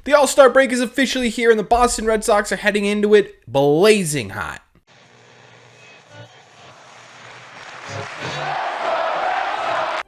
The All-Star break is officially here, and the Boston Red Sox are heading into it blazing hot.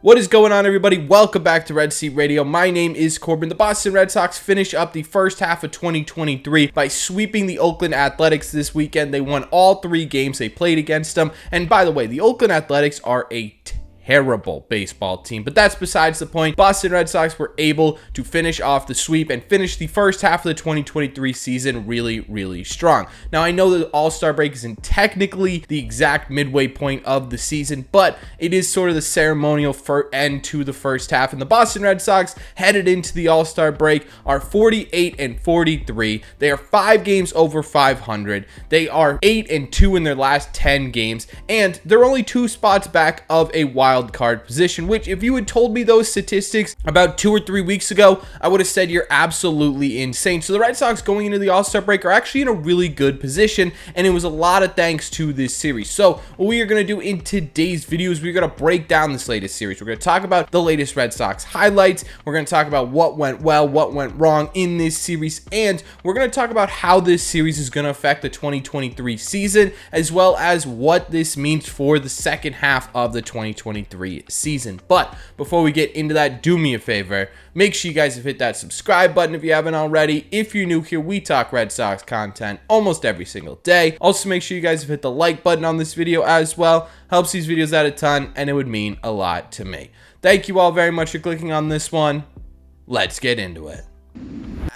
What is going on, everybody? Welcome back to Red Seat Radio. My name is Corbin. The Boston Red Sox finish up the first half of 2023 by sweeping the Oakland Athletics this weekend. They won all 3 games they played against them. And by the way, the Oakland Athletics are a terrible baseball team, but that's besides the point. Boston Red Sox were able to finish off the sweep and finish the first half of the 2023 season really strong. Now, I know the All-Star break isn't technically the exact midway point of the season, but it is sort of the ceremonial end to the first half, and the Boston Red Sox headed into the All-Star break are 48-43. They are 5 games over 500. They are 8-2 in their last 10 games, and they're only 2 spots back of a wild card position, which if you had told me those statistics about 2 or 3 weeks ago, I would have said you're absolutely insane. So the Red Sox going into the All-Star break are actually in a really good position, and it was a lot of thanks to this series. So what we are going to do in today's video is we're going to break down this latest series. We're going to talk about the latest Red Sox highlights. We're going to talk about what went well, what went wrong in this series, and we're going to talk about how this series is going to affect the 2023 season, as well as what this means for the second half of the 2023 season. But before we get into that, do me a favor, make sure you guys have hit that subscribe button if you haven't already. If you're new here, we talk Red Sox content almost every single day. Also, make sure you guys have hit the like button on this video as well. Helps these videos out a ton, and it would mean a lot to me. Thank you all very much for clicking on this one. Let's get into it.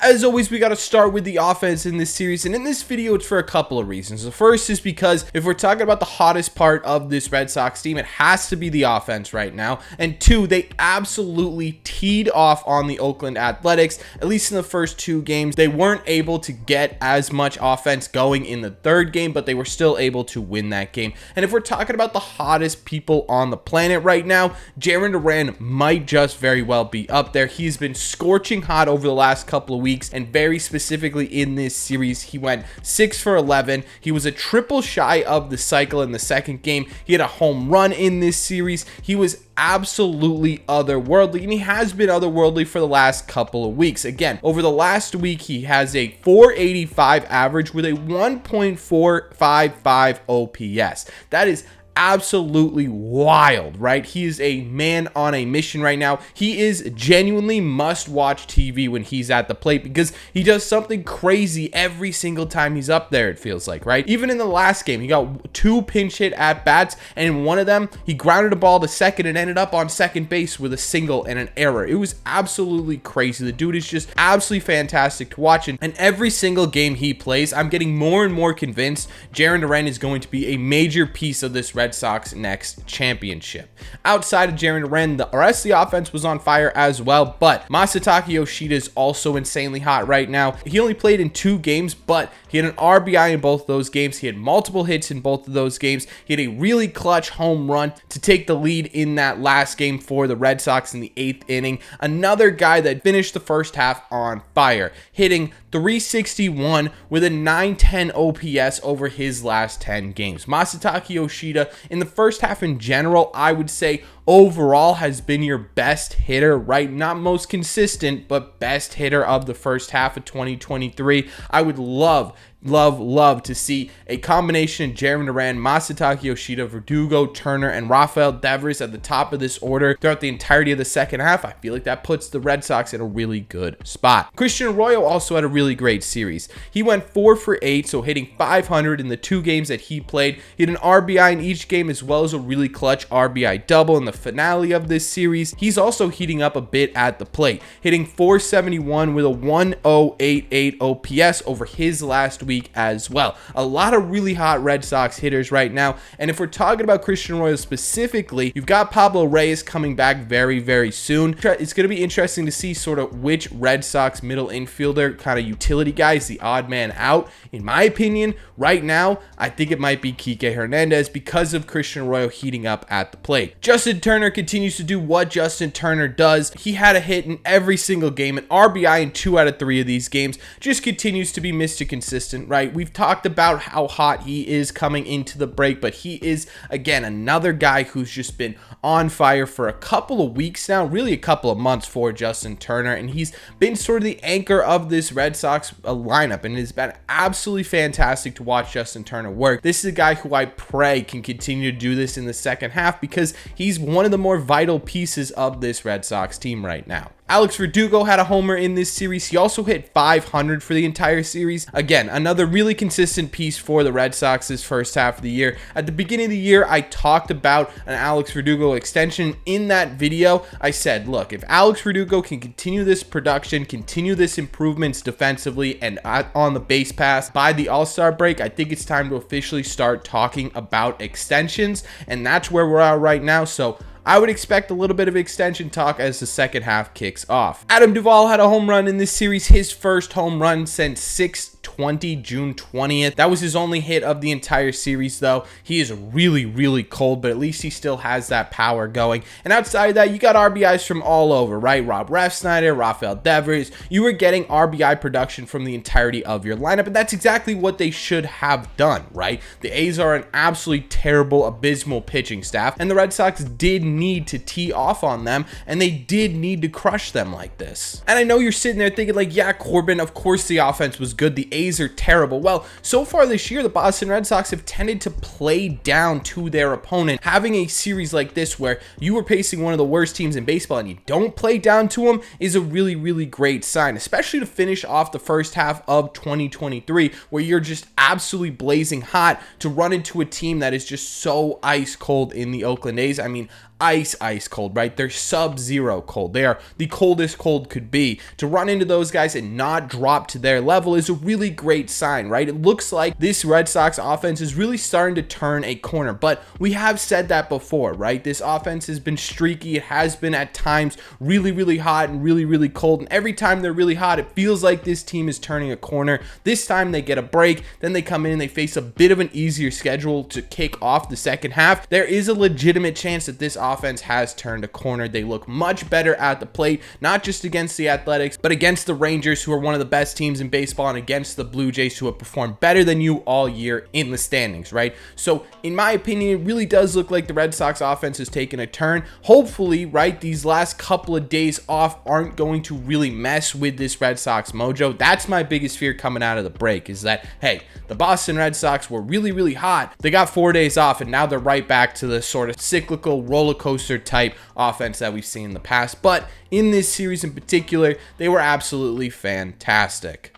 As always, we got to start with the offense in this series, and in this video, it's for a couple of reasons. The first is because if we're talking about the hottest part of this Red Sox team, it has to be the offense right now. And 2, they absolutely teed off on the Oakland Athletics, at least in the first 2 games. They weren't able to get as much offense going in the 3rd game, but they were still able to win that game. And if we're talking about the hottest people on the planet right now, Jarren Duran might just very well be up there. He's been scorching hot over the last couple of weeks. And very specifically in this series, he went 6 for 11. He was a triple shy of the cycle in the 2nd game. He had a home run in this series. He was absolutely otherworldly, and he has been otherworldly for the last couple of weeks. Again, over the last week, he has a 485 average with a 1.455 OPS. That is absolutely wild, right? He is a man on a mission right now. He is genuinely must-watch TV when he's at the plate because he does something crazy every single time he's up there, it feels like, right? Even in the last game, he got 2 pinch hit at-bats, and in one of them, he grounded a ball to second and ended up on second base with a single and an error. It was absolutely crazy. The dude is just absolutely fantastic to watch, and every single game he plays, I'm getting more and more convinced Jarren Duran is going to be a major piece of this Red Sox next championship. Outside of Jarren Duran, the rest of the offense was on fire as well, but Masataka Yoshida is also insanely hot right now. He only played in 2 games, but he had an RBI in both those games. He had multiple hits in both of those games. He had a really clutch home run to take the lead in that last game for the Red Sox in the 8th inning. Another guy that finished the first half on fire, hitting 361 with a 910 OPS over his last 10 games. Masataka Yoshida, in the first half in general, I would say overall has been your best hitter, right? Not most consistent, but best hitter of the first half of 2023. I would love to see a combination of Jarren Duran, Masataka Yoshida, Verdugo, Turner, and Rafael Devers at the top of this order throughout the entirety of the second half. I feel like that puts the Red Sox in a really good spot. Christian Arroyo also had a really great series. He went 4 for 8, so hitting 500 in the 2 games that he played. He had an RBI in each game as well as a really clutch RBI double in the finale of this series. He's also heating up a bit at the plate, hitting 471 with a 1088 OPS over his last week as well. A lot of really hot Red Sox hitters right now, and if we're talking about Christian Arroyo specifically, you've got Pablo Reyes coming back very soon. It's going to be interesting to see sort of which Red Sox middle infielder kind of utility guy is the odd man out. In my opinion, right now, I think it might be Kike Hernandez because of Christian Arroyo heating up at the plate. Justin Turner continues to do what Justin Turner does. He had a hit in every single game, an RBI in 2 out of 3 of these games. Just continues to be Mr. Consistent, right? We've talked about how hot he is coming into the break, but he is, again, another guy who's just been on fire for a couple of weeks now, really a couple of months for Justin Turner, and he's been sort of the anchor of this Red Sox lineup, and it's been absolutely fantastic to watch Justin Turner work. This is a guy who I pray can continue to do this in the second half because he's one of the more vital pieces of this Red Sox team right now. Alex Verdugo had a homer in this series. He also hit 500 for the entire series. Again, another really consistent piece for the Red Sox this first half of the year. At the beginning of the year, I talked about an Alex Verdugo extension. In that video, I said, look, if Alex Verdugo can continue this production, continue this improvements defensively and on the base pass by the All-Star break, I think it's time to officially start talking about extensions, and that's where we're at right now. So I would expect a little bit of extension talk as the second half kicks off. Adam Duvall had a home run in this series, his first home run since 6/20, June 20th. That was his only hit of the entire series, though. He is really, really cold, but at least he still has that power going. And outside of that, you got RBIs from all over, right? Rob Refsnyder, Rafael Devers. You were getting RBI production from the entirety of your lineup, and that's exactly what they should have done, right? The A's are an absolutely terrible, abysmal pitching staff, and the Red Sox did need to tee off on them, and they did need to crush them like this. And I know you're sitting there thinking like, yeah, Corbin, of course the offense was good. The A's are terrible. Well, so far this year, the Boston Red Sox have tended to play down to their opponent. Having a series like this where you are facing one of the worst teams in baseball and you don't play down to them is a really, really great sign, especially to finish off the first half of 2023, where you're just absolutely blazing hot to run into a team that is just so ice cold in the Oakland A's. I mean, ice cold, right? They're sub-zero cold. They are the coldest cold could be. To run into those guys and not drop to their level is a really great sign, right? It looks like this Red Sox offense is really starting to turn a corner, but we have said that before, right? This offense has been streaky. It has been at times really, really hot and really, really cold, and every time they're really hot, it feels like this team is turning a corner. This time they get a break, then they come in and they face a bit of an easier schedule to kick off the second half. There is a legitimate chance that this offense has turned a corner. They look much better at the plate, not just against the Athletics, but against the Rangers, who are one of the best teams in baseball, and against the Blue Jays, who have performed better than you all year in the standings, right? So in my opinion, it really does look like the Red Sox offense has taken a turn. Hopefully, right, these last couple of days off aren't going to really mess with this Red Sox mojo. That's my biggest fear coming out of the break, is that, hey, the Boston Red Sox were really, really hot. They got 4 days off, and now they're right back to the sort of cyclical roller coaster type offense that we've seen in the past. But in this series in particular, they were absolutely fantastic.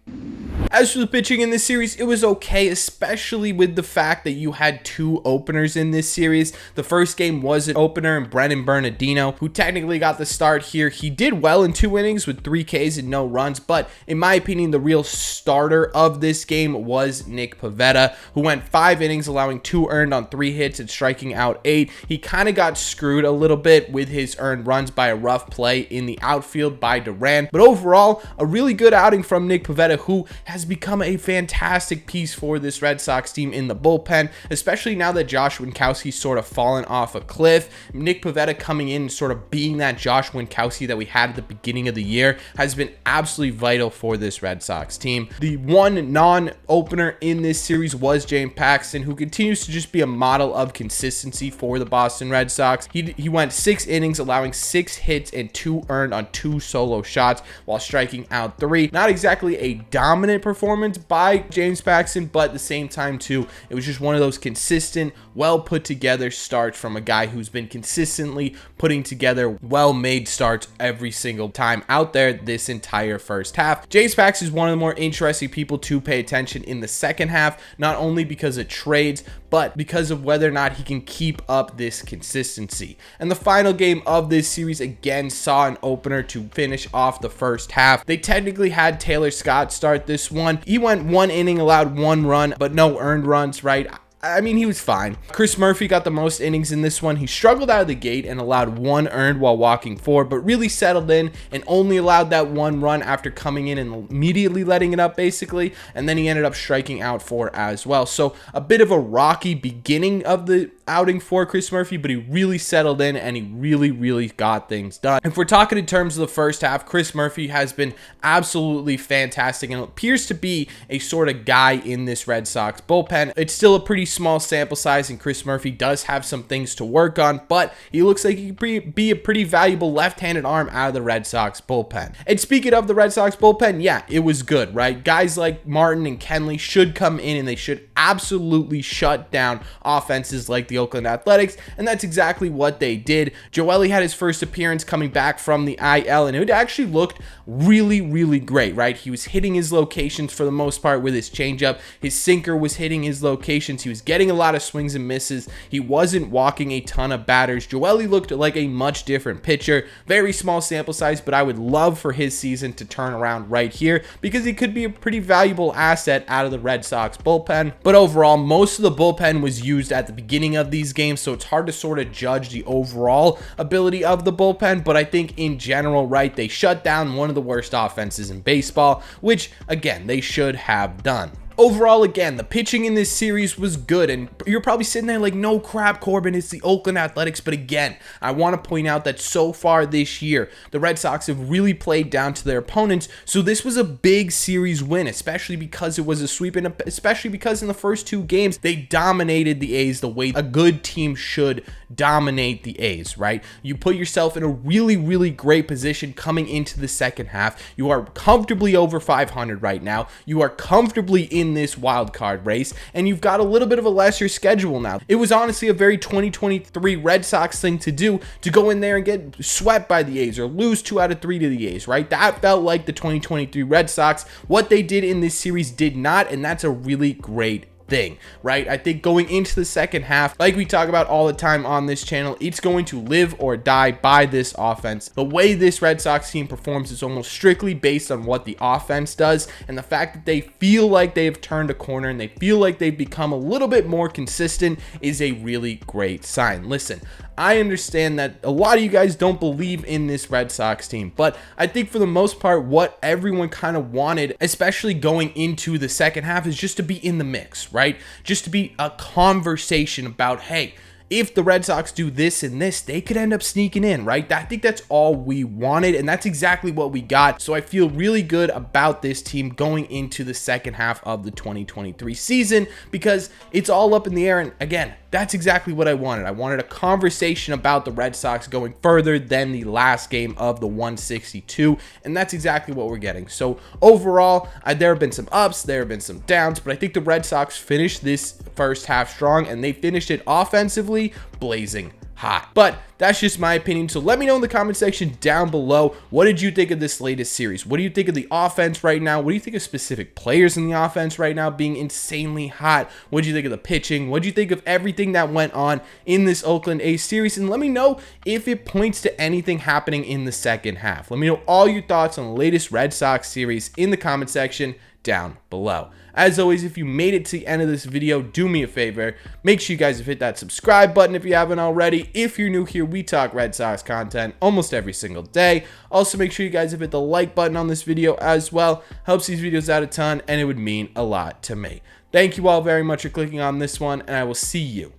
As for the pitching in this series, it was okay, especially with the fact that you had 2 openers in this series. The first game was an opener in Brennan Bernardino, who technically got the start here. He did well in 2 innings with 3 Ks and no runs, but in my opinion, the real starter of this game was Nick Pivetta, who went 5 innings, allowing 2 earned on 3 hits and striking out 8. He kind of got screwed a little bit with his earned runs by a rough play in the outfield by Duran, but overall, a really good outing from Nick Pivetta, who has become a fantastic piece for this Red Sox team in the bullpen, especially now that Josh Winkowski's sort of fallen off a cliff. Nick Pivetta coming in and sort of being that Josh Winkowski that we had at the beginning of the year has been absolutely vital for this Red Sox team. The one non-opener in this series was James Paxton, who continues to just be a model of consistency for the Boston Red Sox. He went 6 innings, allowing 6 hits and 2 earned on 2 solo shots while striking out 3. Not exactly a dominant performance by James Paxton, but at the same time too, it was just one of those consistent, well put together starts from a guy who's been consistently putting together well-made starts every single time out there this entire first half. James Paxton is one of the more interesting people to pay attention in the second half, not only because of trades, but because of whether or not he can keep up this consistency. And the final game of this series again saw an opener to finish off the first half. They technically had Taylor Scott start this one. He went 1 inning, allowed 1 run, but no earned runs, right? I mean, he was fine. Chris Murphy got the most innings in this one. He struggled out of the gate and allowed 1 earned while walking 4, but really settled in and only allowed that 1 run after coming in and immediately letting it up, basically. And then he ended up striking out 4 as well. So a bit of a rocky beginning of the outing for Chris Murphy, but he really settled in and he really got things done. If we're talking in terms of the first half, Chris Murphy has been absolutely fantastic and appears to be a sort of guy in this Red Sox bullpen. It's still a pretty small sample size, and Chris Murphy does have some things to work on, but he looks like he could be a pretty valuable left-handed arm out of the Red Sox bullpen. And speaking of the Red Sox bullpen, yeah, it was good, right? Guys like Martin and Kenley should come in and they should absolutely shut down offenses like the Oakland Athletics, and that's exactly what they did. Joely had his first appearance coming back from the IL, and it actually looked really great, right? He was hitting his locations for the most part with his changeup. His sinker was hitting his locations. He was getting a lot of swings and misses. He wasn't walking a ton of batters. Joely looked like a much different pitcher. Very small sample size, but I would love for his season to turn around right here because he could be a pretty valuable asset out of the Red Sox bullpen. But overall, most of the bullpen was used at the beginning of these games, so it's hard to sort of judge the overall ability of the bullpen. But I think in general, right, they shut down one of the worst offenses in baseball, which again, they should have done. Overall, again, the pitching in this series was good, and you're probably sitting there like, no crap, Corbin, it's the Oakland Athletics. But again, I want to point out that so far this year, the Red Sox have really played down to their opponents, so this was a big series win, especially because it was a sweep, and especially because in the first two games, they dominated the A's the way a good team should dominate the A's, right? You put yourself in a really great position coming into the second half. You are comfortably over 500 right now. You are comfortably in this wild card race, and you've got a little bit of a lesser schedule now. It was honestly a very 2023 Red Sox thing to do, to go in there and get swept by the A's or lose 2 out of 3 to the A's, right? That felt like the 2023 Red Sox. What they did in this series did not, and that's a really great thing, right? I think going into the second half, like we talk about all the time on this channel, it's going to live or die by this offense. The way this Red Sox team performs is almost strictly based on what the offense does, and the fact that they feel like they've turned a corner and they feel like they've become a little bit more consistent is a really great sign. Listen, I understand that a lot of you guys don't believe in this Red Sox team, but I think for the most part, what everyone kind of wanted, especially going into the second half, is just to be in the mix, right? Just to be a conversation about, hey, if the Red Sox do this and this, they could end up sneaking in, right? I think that's all we wanted, and that's exactly what we got. So I feel really good about this team going into the second half of the 2023 season because it's all up in the air. And again, that's exactly what I wanted. I wanted a conversation about the Red Sox going further than the last game of the 162, and that's exactly what we're getting. So overall, there have been some ups, there have been some downs, but I think the Red Sox finished this first half strong, and they finished it offensively blazing hot. But that's just my opinion, so let me know in the comment section down below, what did you think of this latest series? What do you think of the offense right now? What do you think of specific players in the offense right now being insanely hot? What do you think of the pitching? What do you think of everything that went on in this Oakland A's series? And let me know if it points to anything happening in the second half. Let me know all your thoughts on the latest Red Sox series in the comment section down below. As always, if you made it to the end of this video, do me a favor, make sure you guys have hit that subscribe button if you haven't already. If you're new here, we talk Red Sox content almost every single day. Also, make sure you guys have hit the like button on this video as well. Helps these videos out a ton, and it would mean a lot to me. Thank you all very much for clicking on this one, and I will see you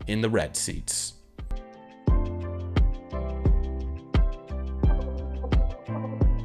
in the red seats.